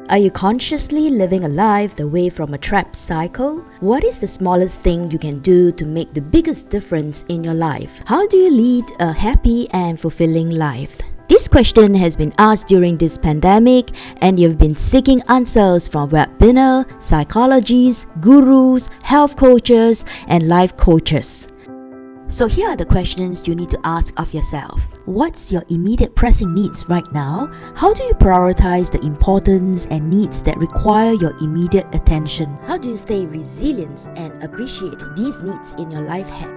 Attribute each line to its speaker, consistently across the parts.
Speaker 1: Are you consciously living a life away from a trapped cycle? What is the smallest thing you can do to make the biggest difference in your life? How do you lead a happy and fulfilling life? This question has been asked during this pandemic, and you've been seeking answers from webinar, psychologists, gurus, health coaches, and life coaches. So here are the questions you need to ask of yourself. What's your immediate pressing needs right now? How do you prioritize the importance and needs that require your immediate attention? How do you stay resilient and appreciate these needs in your life hack?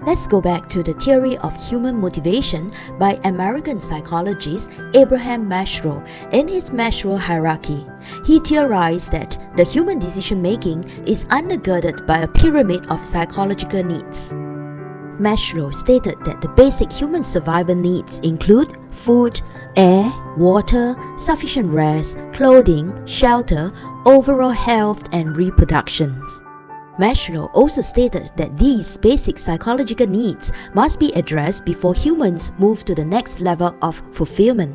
Speaker 1: Let's go back to the theory of human motivation by American psychologist Abraham Maslow in his Maslow hierarchy. He theorized that the human decision-making is undergirded by a pyramid of psychological needs. Maslow stated that the basic human survival needs include food, air, water, sufficient rest, clothing, shelter, overall health, and reproduction. Maslow also stated that these basic psychological needs must be addressed before humans move to the next level of fulfillment.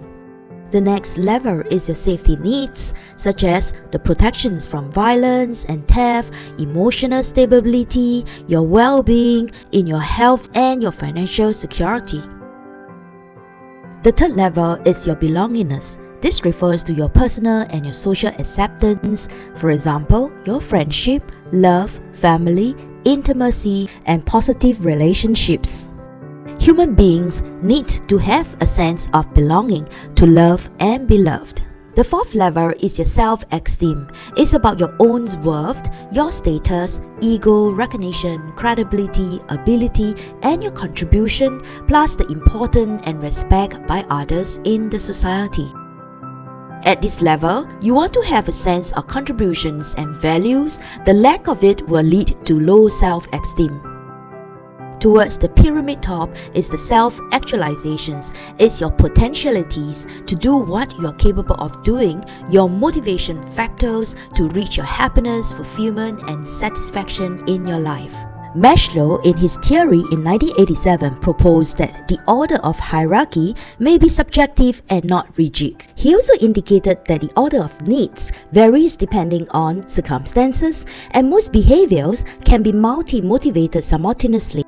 Speaker 1: The next level is your safety needs, such as the protections from violence and theft, emotional stability, your well-being, in your health, and your financial security. The third level is your belongingness. This refers to your personal and your social acceptance, for example, your friendship, love, family, intimacy, and positive relationships. Human beings need to have a sense of belonging, to love and be loved. The fourth level is your self-esteem. It's about your own worth, your status, ego, recognition, credibility, ability, and your contribution, plus the importance and respect by others in the society. At this level, you want to have a sense of contributions and values. The lack of it will lead to low self-esteem. Towards the pyramid top is the self-actualizations. It's your potentialities to do what you are capable of doing, your motivation factors to reach your happiness, fulfillment, and satisfaction in your life. Maslow, in his theory in 1987, proposed that the order of hierarchy may be subjective and not rigid. He also indicated that the order of needs varies depending on circumstances, and most behaviors can be multi-motivated simultaneously.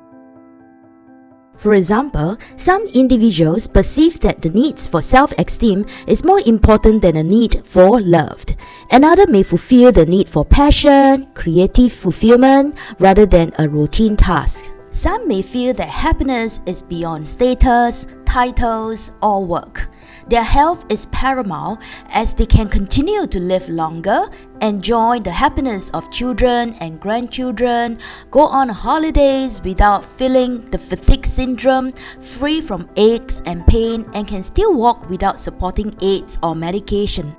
Speaker 1: For example, some individuals perceive that the needs for self-esteem is more important than the need for love. Another may fulfill the need for passion, creative fulfillment, rather than a routine task. Some may feel that happiness is beyond status, titles, or work. Their health is paramount as they can continue to live longer, enjoy the happiness of children and grandchildren, go on holidays without feeling the fatigue syndrome, free from aches and pain, and can still walk without supporting aids or medication.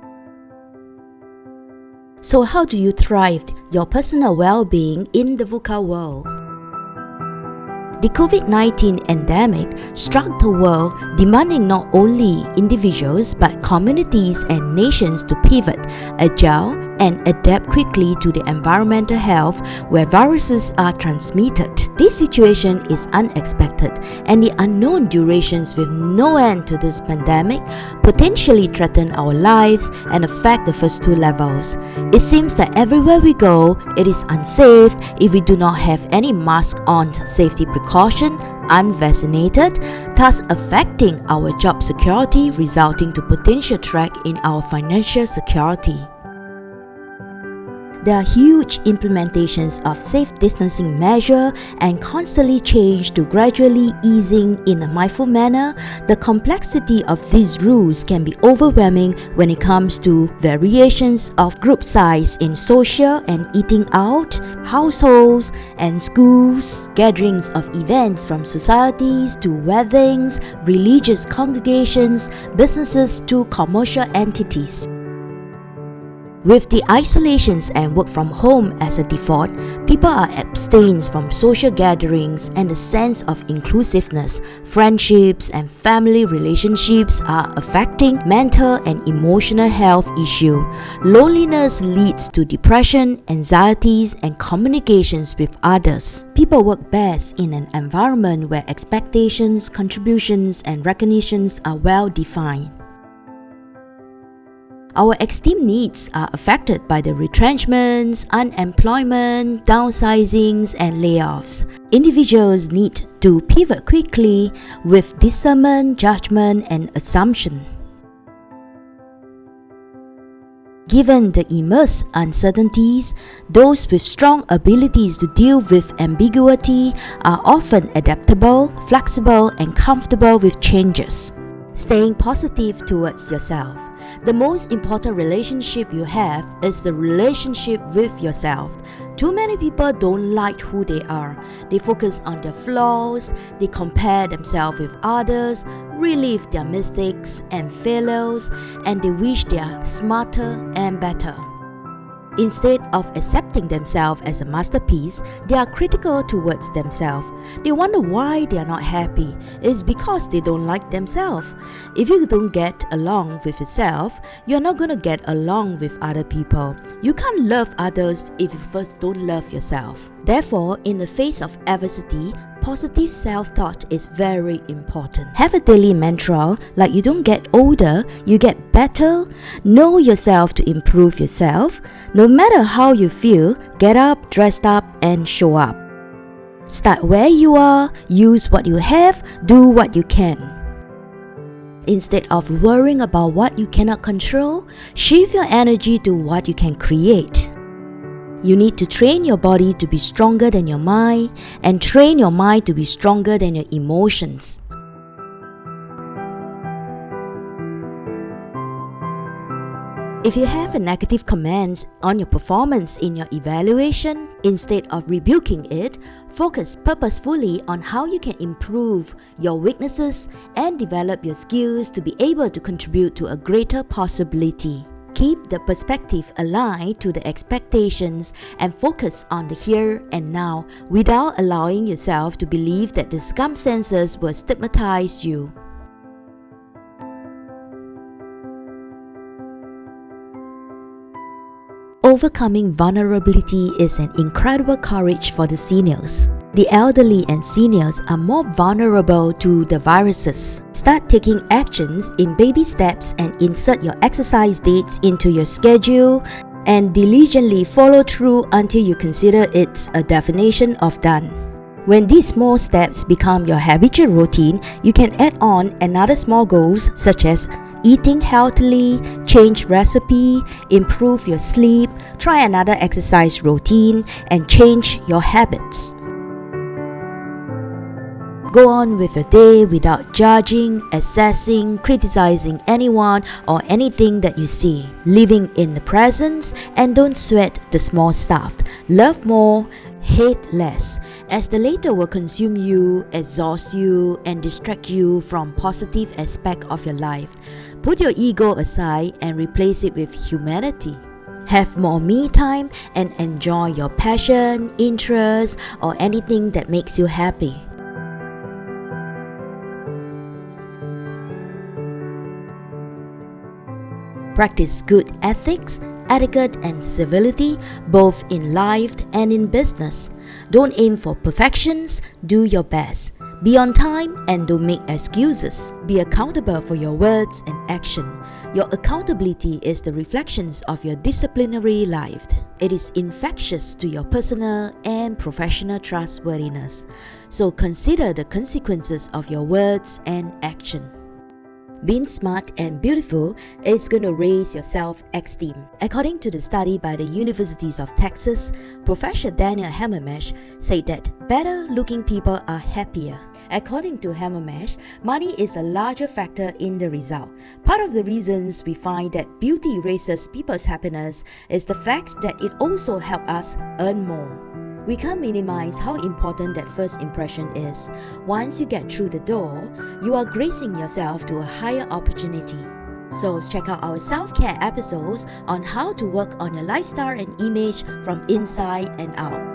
Speaker 1: So how do you thrive your personal well-being in the VUCA world? The COVID-19 endemic struck the world, demanding not only individuals but communities and nations to pivot, adjust, and adapt quickly to the environmental health where viruses are transmitted. This situation is unexpected, and the unknown durations with no end to this pandemic potentially threaten our lives and affect the first two levels. It seems that everywhere we go, it is unsafe if we do not have any mask on, safety precaution, unvaccinated, thus affecting our job security, resulting to potential threat in our financial security. There are huge implementations of safe distancing measures and constantly change to gradually easing in a mindful manner. The complexity of these rules can be overwhelming when it comes to variations of group size in social and eating out, households and schools, gatherings of events from societies to weddings, religious congregations, businesses to commercial entities. With the isolations and work from home as a default, people are abstained from social gatherings, and the sense of inclusiveness, friendships, and family relationships are affecting mental and emotional health issues. Loneliness leads to depression, anxieties, and communications with others. People work best in an environment where expectations, contributions, and recognitions are well defined. Our esteem needs are affected by the retrenchments, unemployment, downsizings, and layoffs. Individuals need to pivot quickly with discernment, judgment, and assumption. Given the immense uncertainties, those with strong abilities to deal with ambiguity are often adaptable, flexible, and comfortable with changes. Staying positive towards yourself. The most important relationship you have is the relationship with yourself. Too many people don't like who they are. They focus on their flaws, they compare themselves with others, relive their mistakes and failures, and they wish they are smarter and better. Instead of accepting themselves as a masterpiece, they are critical towards themselves. They wonder why they are not happy. It's because they don't like themselves. If you don't get along with yourself, you're not going to get along with other people. You can't love others if you first don't love yourself. Therefore, in the face of adversity, positive self-thought is very important. Have a daily mantra like you don't get older, you get better. Know yourself to improve yourself. No matter how you feel, get up, dress up, and show up. Start where you are, use what you have, do what you can. Instead of worrying about what you cannot control, shift your energy to what you can create. You need to train your body to be stronger than your mind, and train your mind to be stronger than your emotions. If you have a negative comment on your performance in your evaluation, instead of rebuking it, focus purposefully on how you can improve your weaknesses and develop your skills to be able to contribute to a greater possibility. Keep the perspective aligned to the expectations and focus on the here and now without allowing yourself to believe that the circumstances will stigmatize you. Overcoming vulnerability is an incredible courage for the seniors. The elderly and seniors are more vulnerable to the viruses. Start taking actions in baby steps and insert your exercise dates into your schedule and diligently follow through until you consider it a definition of done. When these small steps become your habitual routine, you can add on another small goals such as eating healthily, change recipe, improve your sleep, try another exercise routine, and change your habits. Go on with your day without judging, assessing, criticizing anyone or anything that you see. Living in the present and don't sweat the small stuff. Love more, hate less, as the latter will consume you, exhaust you, and distract you from positive aspect of your life. Put your ego aside and replace it with humanity. Have more me time and enjoy your passion, interest, or anything that makes you happy. Practice good ethics, etiquette, and civility both in life and in business. Don't aim for perfections, do your best. Be on time and don't make excuses. Be accountable for your words and action. Your accountability is the reflections of your disciplinary life. It is infectious to your personal and professional trustworthiness. So consider the consequences of your words and action. Being smart and beautiful is going to raise your self-esteem. According to the study by the Universities of Texas, Professor Daniel Hammermesh said that better-looking people are happier. According to Hammermesh, money is a larger factor in the result. Part of the reasons we find that beauty raises people's happiness is the fact that it also helps us earn more. We can't minimize how important that first impression is. Once you get through the door, you are gracing yourself to a higher opportunity. So check out our self-care episodes on how to work on your lifestyle and image from inside and out.